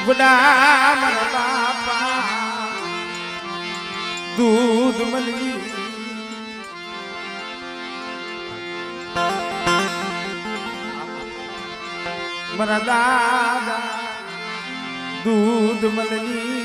વડા મારા બાપા દૂધ મળી મારા દાદા દૂધ મળી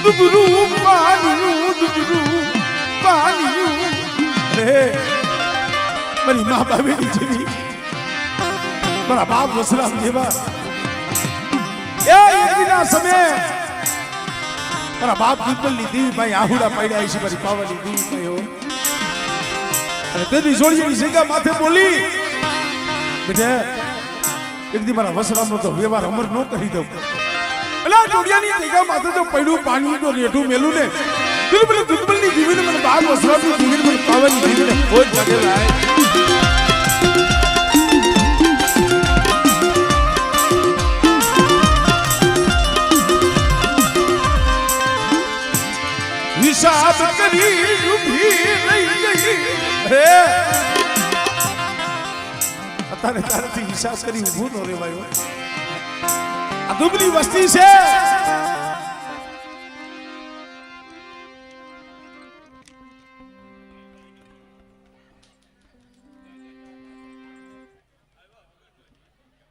દુબરું પાણી રે મારી મા બાપની જેવી મારા બાપ વસરામ જેવા એ એકના સમયે મારા બાપ દીપલની દેવી ભાઈ આહુડા પાડ્યા છે મારી પાવાની દેવી ભાઈઓ અને તેની જોડીની જગ્યા માથે બોલી બેટા એક દી મારા વસરામનો તો વ્યવહાર અમર ન કરી દઉં અલા જોડિયાની જગ્યા માથે તો પડ્યું પાણી તો રેઠું મેલું ને દુબલની દીવીને મને બાર વસરામની દીવીને મને પાવાની દીવીને કોઈ જગે લાય હિસાબ કરી ઊભી રહી ગઈ હે અત્યારે તારેથી હિસાબ કરી ઊભું ન રેવાયો આ દુબળી વસ્તી છે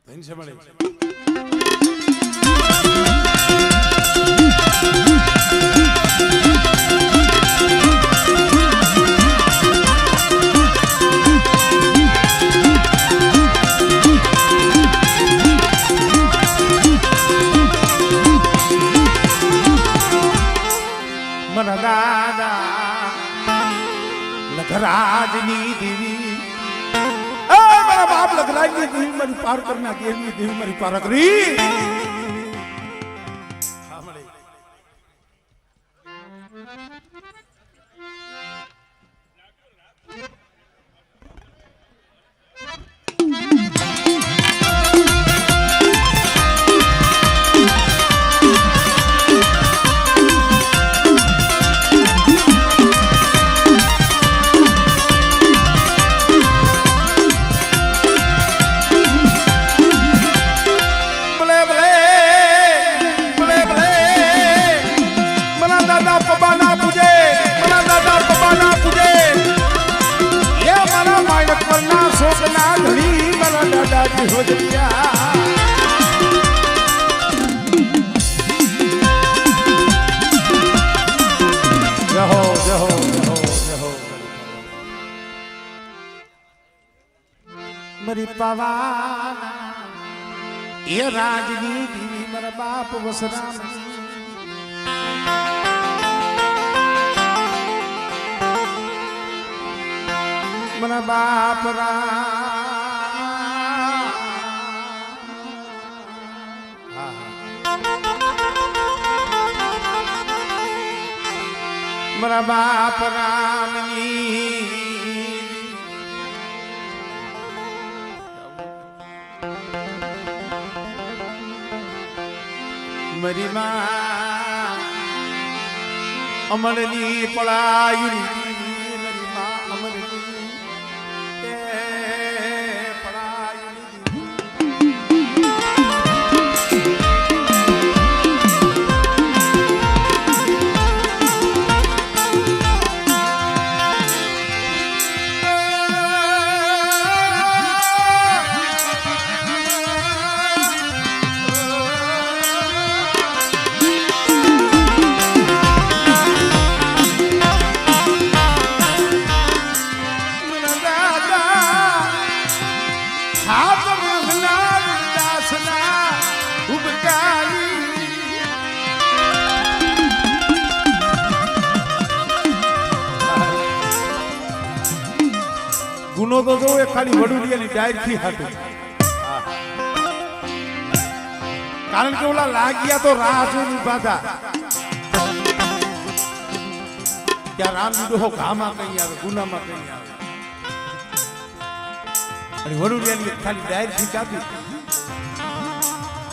ધન છે મળે લખરાજની દેવી મારા બાપ લખરાજની દેવી મારી પાર કરના દેવની દેવી મારી પાર કરી મારી પવાના એ રાજની દેવી મારા બાપ વસરામ મારા બાપ મારા બાપ રામની મારી માં અમરની પળાયુરી મારી માં અમરની જૂનો તો જો એ ખાલી વડુડિયાની ડાયર થી હતું કારણ કે ઓલા લાગ્યા તો રાહ જોઈને બાધા ત્યાં રામ દીધો ઘામાં કઈ આવે ગુનામાં કઈ આવે અને વડુડિયાની ખાલી ડાયર થી કાપી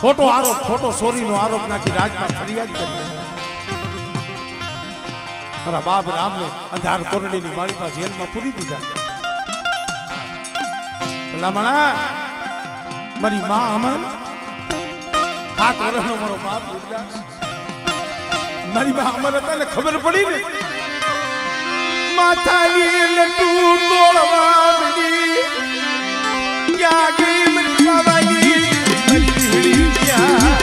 ખોટો આરોપ ખોટો ચોરીનો આરોપ નાખી રાજમાં ફરિયાદ કરી મારા બાપ રામને અંધાર કોરડીની માળીમાં જેલમાં પૂરી દીધા ભલામણા મારી માં અમર 7 વર્ષનો મારો બાપ મારી માં અમર હતા ને ખબર પડી ને માથાની લટુ તોડવા મળી ક્યાં ગઈ મારી બાબાની મારી ભીડી ક્યાં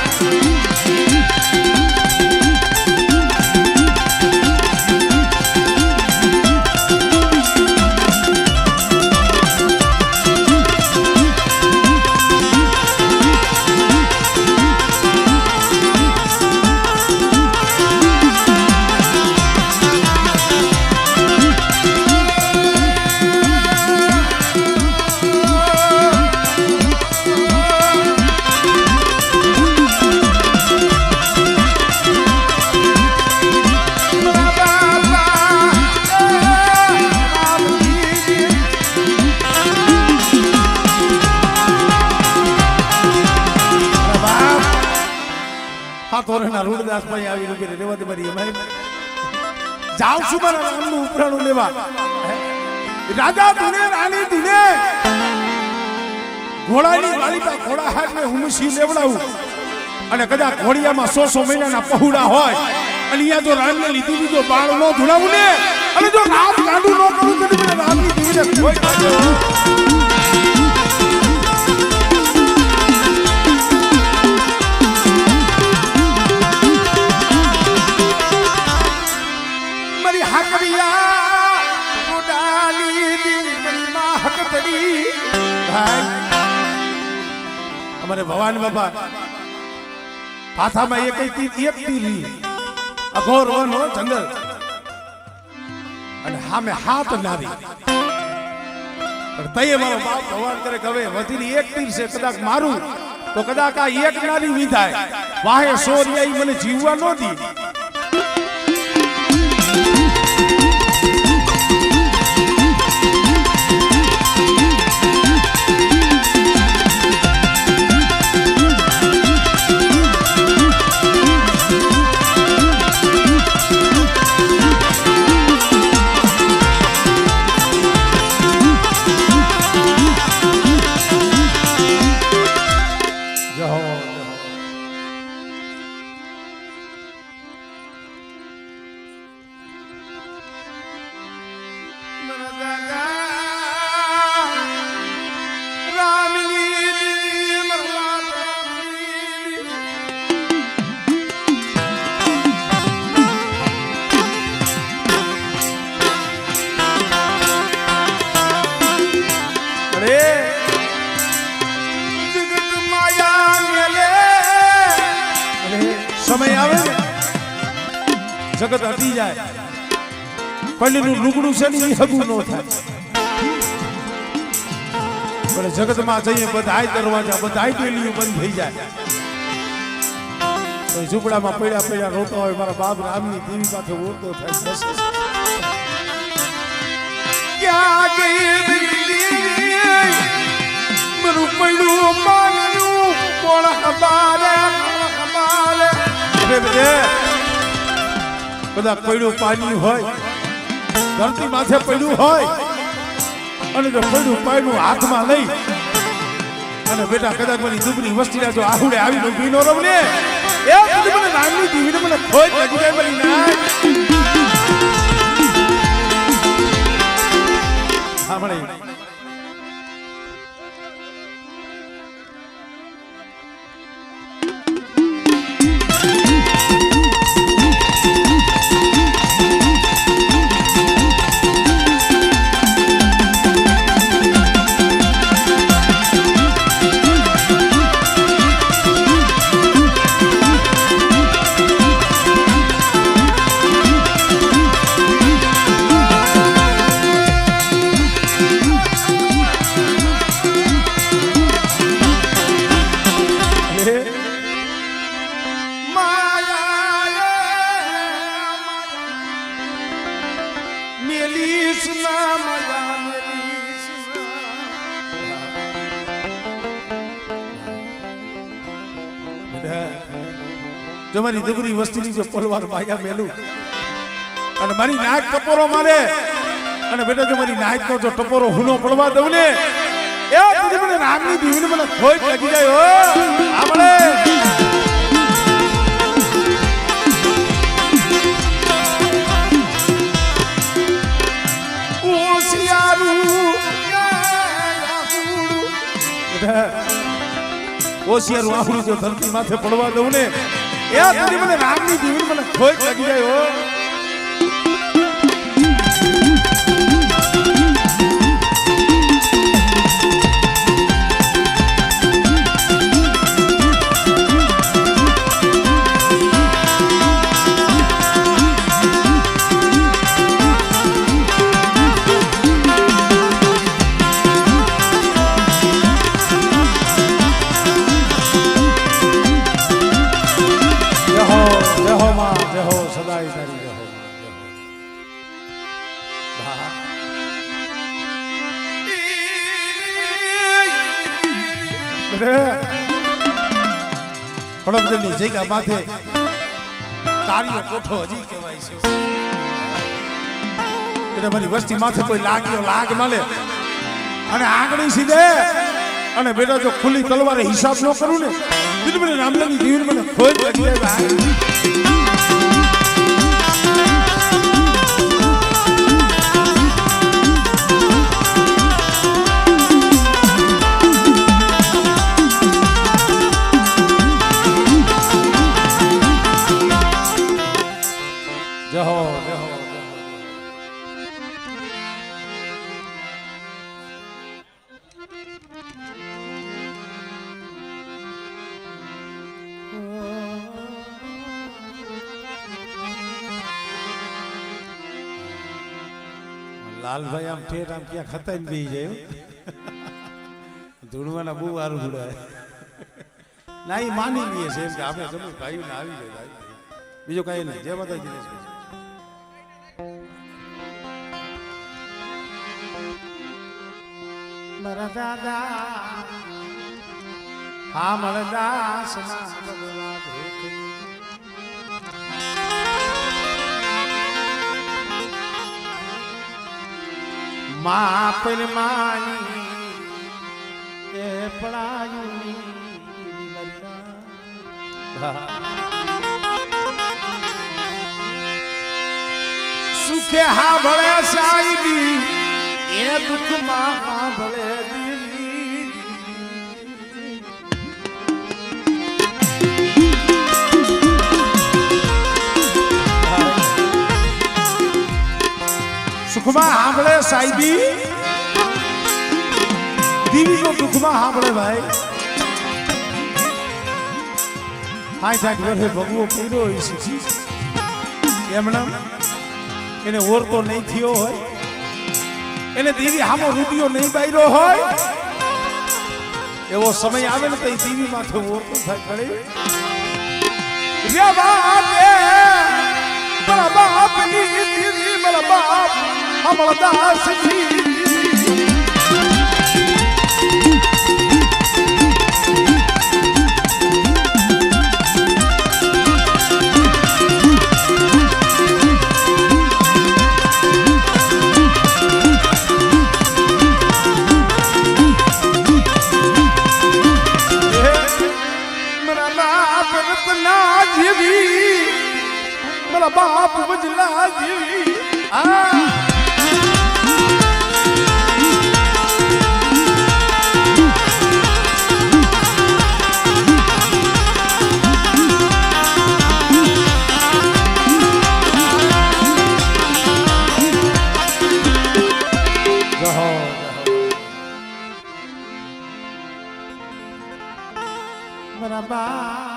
તોરણા રૂડદાસભાઈ આવી રૂપે રેવા દે મારી એમાં જાવ છું મારા નામનું ઉપરાણું લેવા રાજા તુને રાણી તુને ઘોડાની વાલીતા ઘોડા હાથને હુમસી લેવડાવું અને કદાચ ઘોડિયામાં 100 મહિનાના પહુડા હોય અને અહીંયા જો રામને લીધું બીજો બાળ નો ધુણાવું ને અને જો રાત ગાંડું ન કરું તો મને રામની દીવીને કોઈ કાઢ્યો અમારે ભવાની બાપા પાથામાં એક તીર અઘોર વન હો જંગલ અને હામે હાથ નારી તઈએ મારો બાપ ભગવાન કરે કે હવે વધીને એક તીર છે કદાચ મારું તો કદાચ આ એક નારી વિધાય વાહે સોરિયા મને જીવવા ન દી સમય આવે જગત હટી જાય પલ્લીનું લુગડું છે ને હગું ન થાય પણ જગતમાં જઈએ બધાય દરવાજા બધાય ડેલીઓ બંધ થઈ જાય તો ઝૂંપડામાં પડ્યા પડ્યા રોતા હોય મારા બાપ રામની દેવી પાસે ઓળતો થાય બસ ક્યાં ગઈ મારું પડ્યું માનનું કોણ ખબારે કદાચ પડ્યું પાણી હોય ધરતી માથે પડ્યું હોય અને જો પડ્યું પાણી હાથમાં લઈ અને બેટા કદાચ મારી દુબળી વસ્તી જો આહુડે આવી ઉભી નો રવ ને એ મને નાની દીવીને મને ખોઈ લાગી જાય મારી ના સાંભળે મેલીસ ના મજા મેલીસ જો મારી દીકરી વસ્તીની જો પલવાર ભાગ્યા મેલું અને મારી નાક ટપોરો મારે અને બેટા જો મારી નાક નો જો ટપોરો હુનો પડવા દઉં ને એ તું મને રામની દીવીને મને ખોઈ લાગી જાય હો આપણે ઓશિયારું આહુડું જો ધરતી માથે પડવા દઉં ને એ તું મને રામની દીવીને મને ખોઈ લાગી જાય હો પડબજની જગ્યા માથે તારીઓ કોઠો હજી કહેવાય છે એટલે મારી વસ્તી માથે કોઈ લાગ્યો લાગ મળે અને આંગળી સીધે અને બેટા જો ખુલ્લી તલવારે હિસાબ ન કરું ને તો મને રામલાની જીવન મને ખોઈ લાગી જાય લાલભાઈ આમ ઠેર આમ ક્યાં ખતાઈ બી જાય ધૂણવાના બહુ સારું ધૂડાય ના એ માની લઈએ છે એમ કે આપણે ગમે ભાઈ ને આવી જાય બીજો કઈ નહીં જય માતાજી દિનેશભાઈ મારા દાદા હા મારા દાસ માં પર માની એ પડાયુની સુખે હા ભળે સાઈબી એ દુઃખમાં હા ભળે દિલી સુખમાં સાંભળે સાઈબી દીવી નો દુઃખમાં સાંભળે ભાઈ હાય થાક વર્ષે ભગવો પીરો હોય છે એમણે એને ઓરતો નહીં થયો હોય એને દીવી હામો રૂપિયો નહીં બાયરો હોય એવો સમય આવે ને તો એ દીવી માથે ઓરતો થાય ખરી મારા બાપ ની દીવી મારા બાપ અમારા દાસ જી મારા બાપ બજલા જેવી મારા બાપ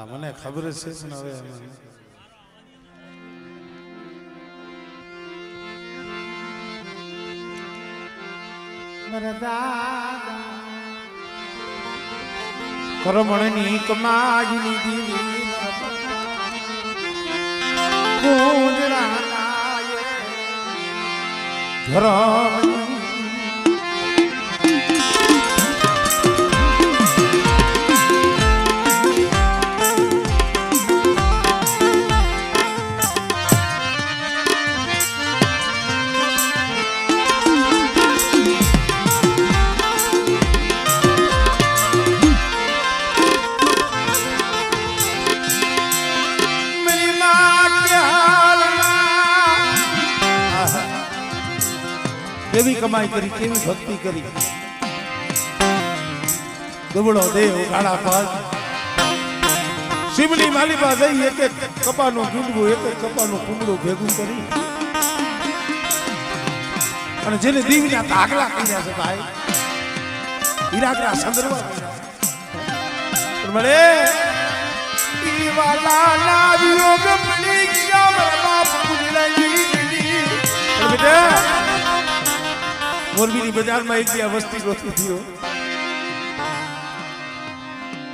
મને ખબર છે પણ હવે કરમણની કમાઈની દીવી કુંજરા નાયે ધરમ કેવી કમાઈ કરી, કેવી ભક્તિ કરી, દુબળો દેવ ગાળા પાસ શિવની માલિકા જઈ એક એક કપાનું ગુંડવું, એક એક કપાનું કુંડળું ભેગું કરી અને જેને દીવીના તાગલા કર્યા છે ભાઈ, હીરાગરા સંદર્ભ મળે ઈવાલા ના વિયોગ મની શ્યામ બાપ પુજલાઈ બેટા મોરબીની બજારમાં એક બે વસ્તી ગોતી થયો.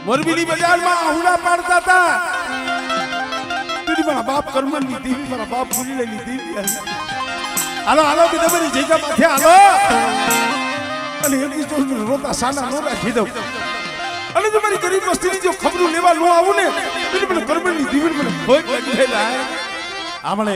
મોરબીની બજારમાં આહુડા પાડતા હતા. તીડી મારા બાપ કરમનની દેવી, મારા બાપ પુરીલાની દેવી આવી. હાલો હાલો કે તમારી જગ્યા માથે હાલો. અને એમની તો રોતા સાના નો રાખી દઉં. અને તમારી ગરીબ વસ્તીની જો ખબરું લેવા નો આવું ને એટલે મને કરમનની દેવી મને ભોગ લાગી જાય. આમળે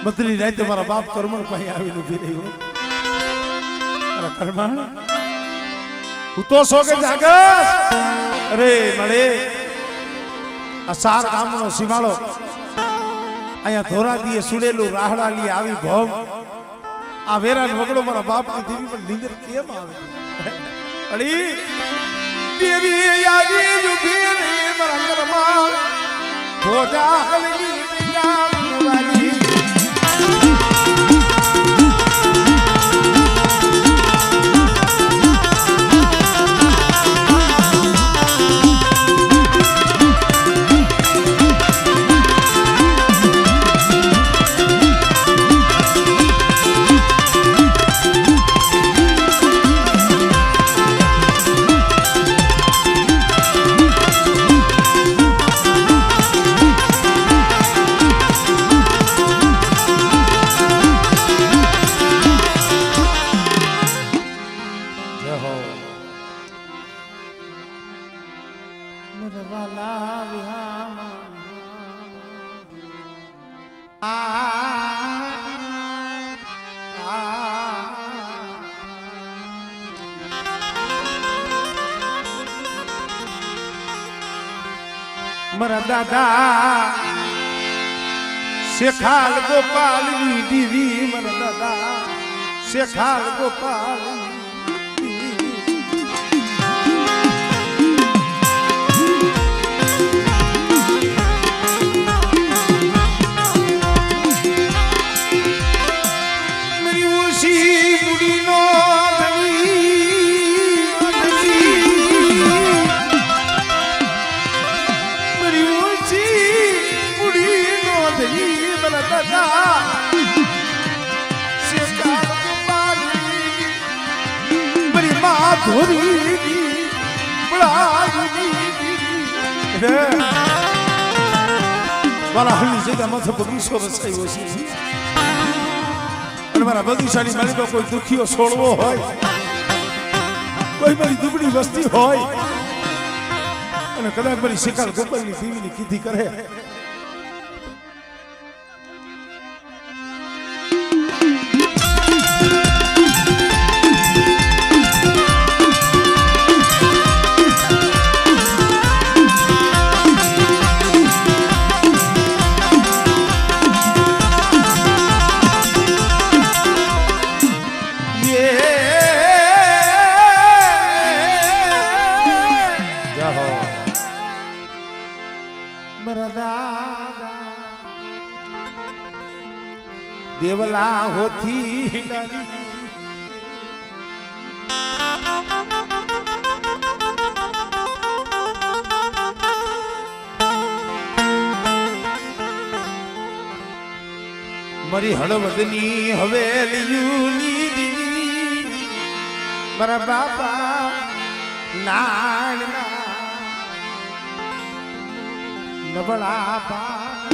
બદલી રાતે મારા બાપ કરમણ પાસે આવીને ઉભી રહ્યો. મારા કરમણ હું તો સો કે જાગસ. અરે મળે આ સાર ગામનો સીમાડો અહીંયા ધોરાદીએ સુડેલું રાહડાલી આવી ભોમ આ વેરાન વગડો મારા બાપની દેવી પણ નીંદર કેમ આવે? અડી દેવી યાદી ઉભી રહી મારા કરમણ ભોજા હલની નામ વાલી મારા દાદા શેખાલ ગોપાલની દીવી, મારા દાદા શેખાલ ગોપાલ મારા હળની જગ્યા માથે બગીચો રચાયો છે અને મારા બગીચાની માલિકો કોઈ દુખીઓ છોડવો હોય, કોઈ મારી દુબળી વસ્તી હોય અને કદાચ મારી શિકાર ગોપાલની દેવીની કીધી કરે દેવલા હોથી મારી હળવદની હવેલી મારા બાપા નાના નબળા બા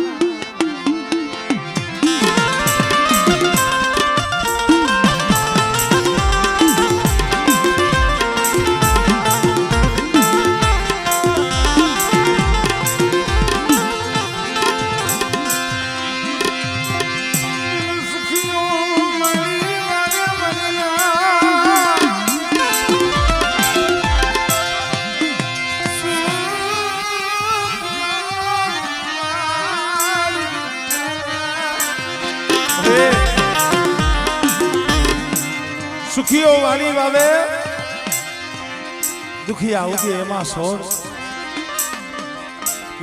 સુખીઓ વાળી વાવે દુખિયા ઉગે એમાં સોર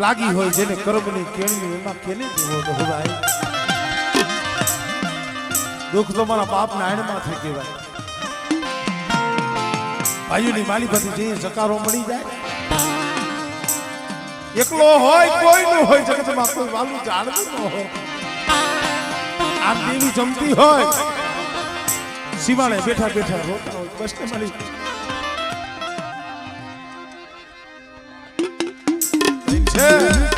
લાગી હોય જેને કર્મની કેળવી એમાં કેને દેવો તો ભાઈ દુઃખ તો મારા બાપ નાયણમાં થઈ કહેવાય ભાઈઓની માલી બધી જઈએ જકારો મળી જાય એકલો હોય કોઈ ન હોય જગતમાં કોઈ વાલું જાણવું ન હોય આમ દેવી જમતી હોય સીમાડે બેઠા બેઠા રોતા હોય બસ ને મળી છે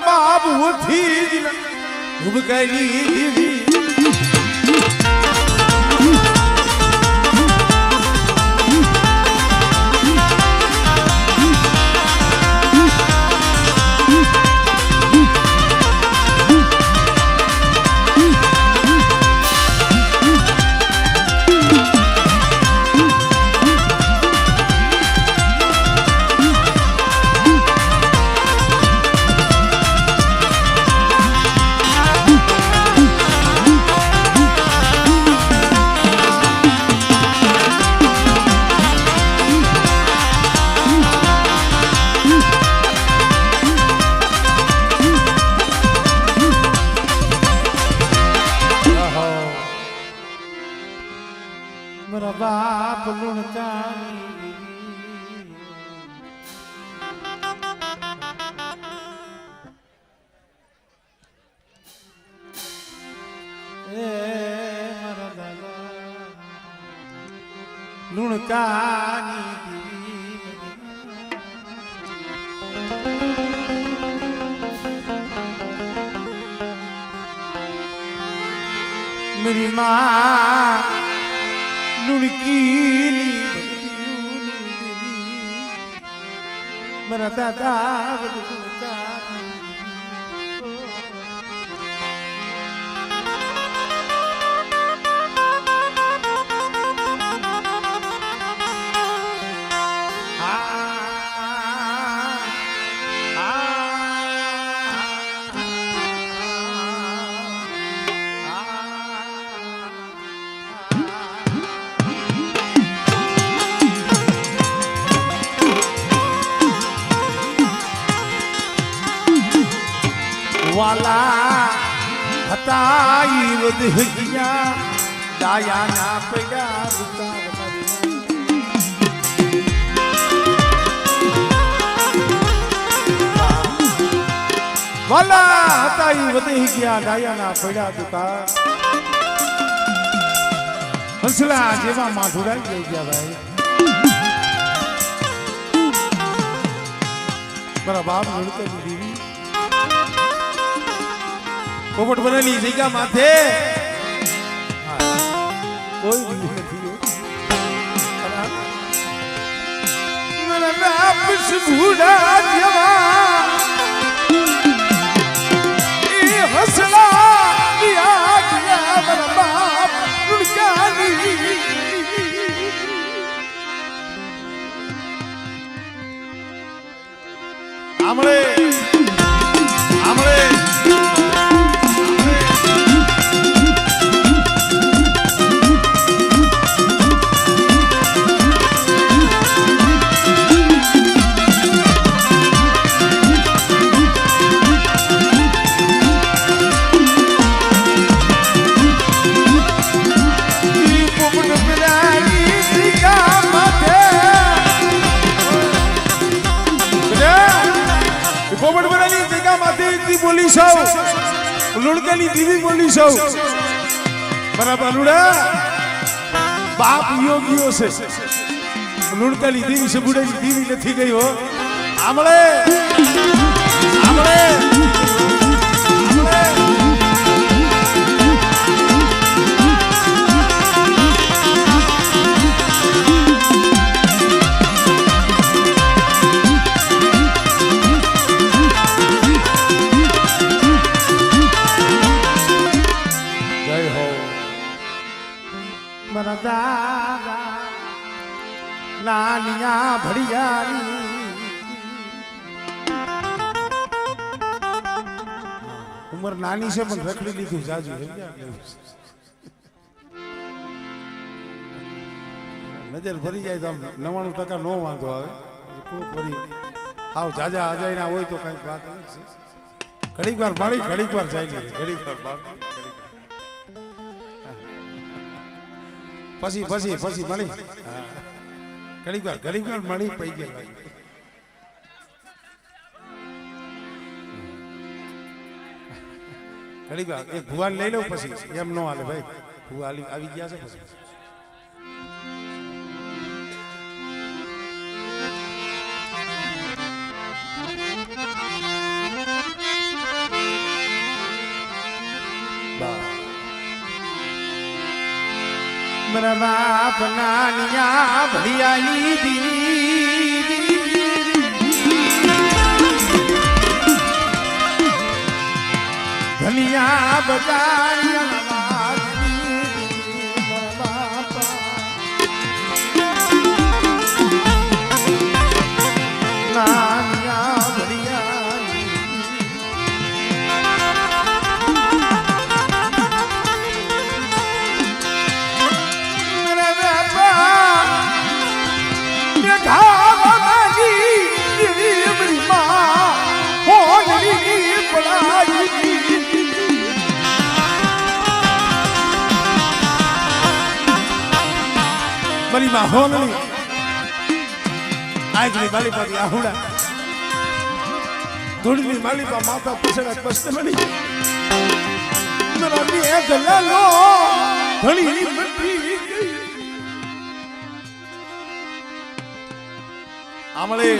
बाबू थी घूम गई मेरा बाप लुणका मेरा दादा लुणका मेरी माँ लुड़की मेरा दादा वाला हताई वधिया दाया ना पड़ा वाला हताई वधिया दाया ना पड़ा दुका हंसला जेवा माधुरा ले गया भाई मेरा बाप लड़के बीवी પોપટ બનેલી જગ્યા માથે કોઈ બીજું નથી મેરા બાપ સુભુડા જવા એ હસલા દિયા ગયા મેરા બાપ રુડકાની આમળે આમળે પોપટ બનેલી જગ્યા માથે બોલી સૌ લુડકેલી દીવી બોલી સૌ બરાબર લુડા બાપ યોગીઓ છે લુડકેલી દીવી છે બુડેલી દીવી નથી ગઈ હો આમળે આમળે નાનિયા ભડિયાની ઉંમર નાની છે પણ રખડી લીધું જાજુ નજર ભરી જાય તો 99% નો વાંધો આવે કોઈ ભરી આવ જાજા અજાય ના હોય તો કઈ વાત નથી ઘડીક વાર મારી ઘડીક વાર જાય ઘડીક વાર પછી મળી ઘડીક વાર મળી પઈ ગયા ઘડીક વાર એક ભુવાન લઈ લઉં પછી એમ નો હાલે ભાઈ ભુવા આવી ગયા છે પછી મારા બાપ નાનિયા ભડિયાની દીવી ધનિયા બજારિયા નાનિયા ભડિયાની મારી માં હોનલી આજની માલિપાથી આહુડા ધૂળની માલિપા માતા પછડા પસ્ત મળી મેરા ની ગલાલો ધણી મટી આમળે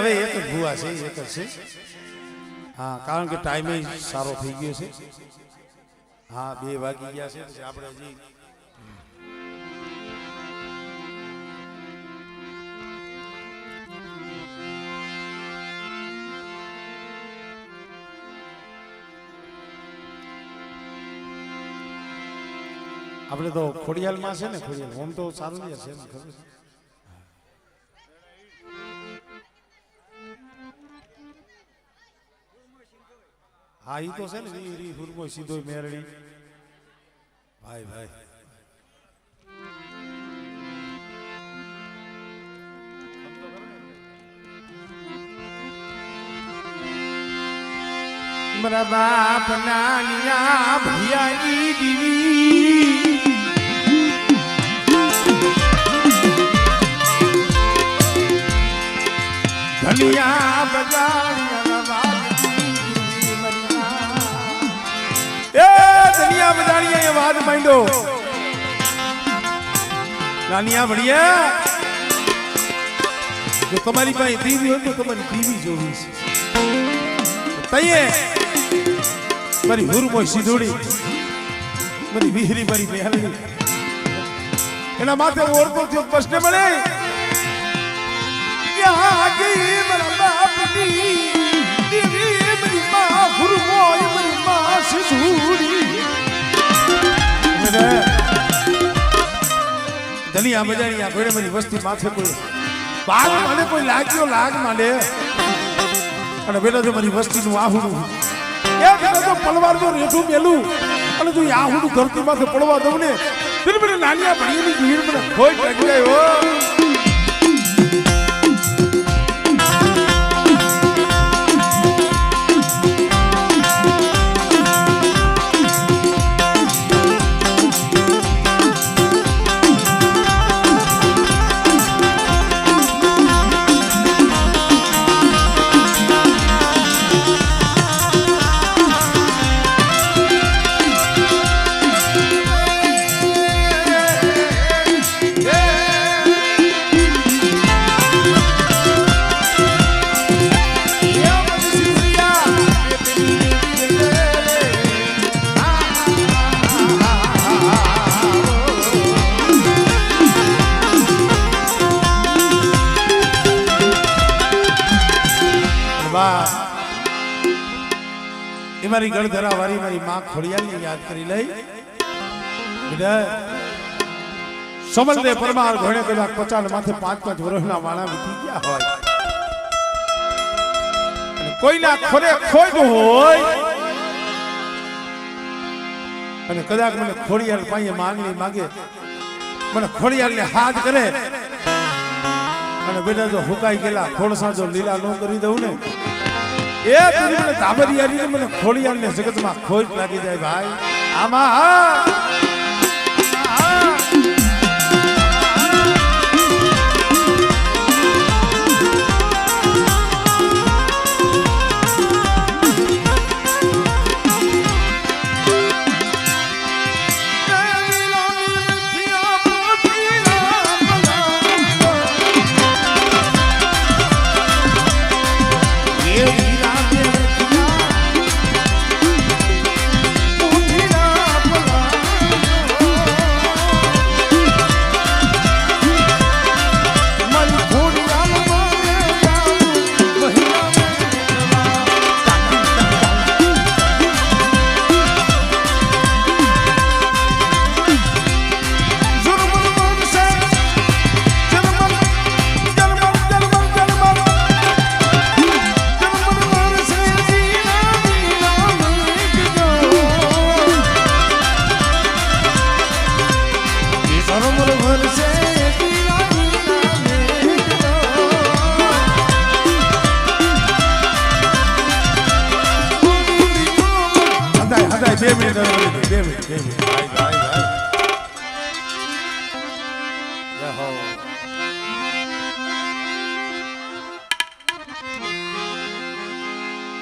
હવે એક જ ભૂવા છે એક જ છે હા કારણ કે ટાઈમે સારો થઈ ગયો છે હા 2 વાગી ગયા છે પછી આપણે હજી આપણે તો ખોડિયાલમાં છે ને ખોડિયાલ ઓમ તો સારું જ છે ખબર છે હા ઈ તો છે ને રી હુરમો સીધો મેરડી ભાઈ ભાઈ મારા બાપ નાનિયા ભૈયાની દીવી ધનિયા બજાણિયા ધનિયા બજાણિયા વાત માંડ્યો નાનિયા ભડિયા જો તમારી પાસે દીવી હોય તો તમારી દીવી જોવી છે તઈએ મારી હુરમો સીધોડી મારી વિહરી મારી બેહલની એના માથે ઓરતો થયો પ્રશ્ન મળે ક્યાં ગઈ મારા બાપની દીવી મારી માં હુરમો મારી માં સીધોડી ધનિયા બજાણિયા ઘોડે મારી વસ્તી માથે કોઈ બાગ મને કોઈ લાગ્યો લાગ માંડે અને બેટા જો મારી વસ્તીનું આહુડું એ બેટા જો પલવાર જો રેઠું મેલું અને જો આહુડું ધરતી માથે પડવા દઉં ને તેને મને નાનિયા ભણીની ભીડ મને ખોઈ લાગી જાય મારી ગળધરા વાળી મારી માં ખોડિયાલને યાદ કરી લઈ સમલદે પરમાર ઘોડે કદાચ 50 માથે 5-5 વર્ષના વાણા વીતી ગયા હોય અને કોઈના ખોરે ખોઈતું હોય અને કદાચ મને ખોડિયાલ પાસે માંગણી માંગે મને ખોડિયાલને હાથ કરે અને બેટા જો હુકાઈ ગયેલા ખોડસા જો લીલા ન કરી દઉં ને એ મને તાબરિયાની મને ખોડિયાલને જગતમાં ખોજ લાગી જાય ભાઈ આમાં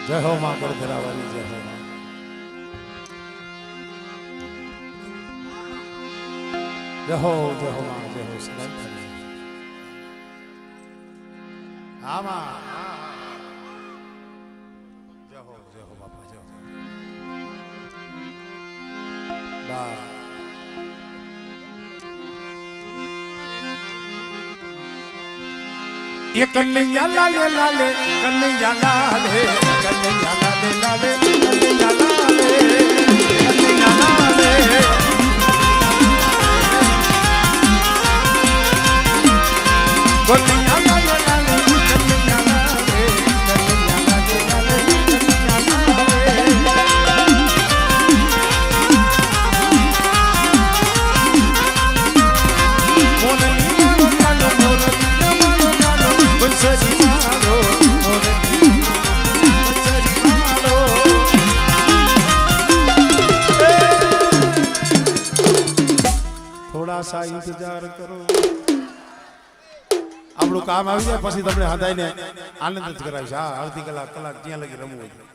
जय हो मां गढ़धरा वाली जय हो मां जय हो मां जय हो सदा हाँ मां जय हो बापा जय हो बा ये कन्हैया लाले लाले कन्हैया लाले कन्हैया लाले लाले कन्हैया लाले कन्हैया लाले મોરલી મારો જાનો મોરલી મારો જાનો બંસરી મારો મોરલી બંસરી મારો થોડા સા ઇંતજાર કરો આપણું કામ આવી જાય પછી તમને હદાઈને આનંદ જ કરાવીશ. હા અડધી કલાક જ્યાં લગી રમવું હોય.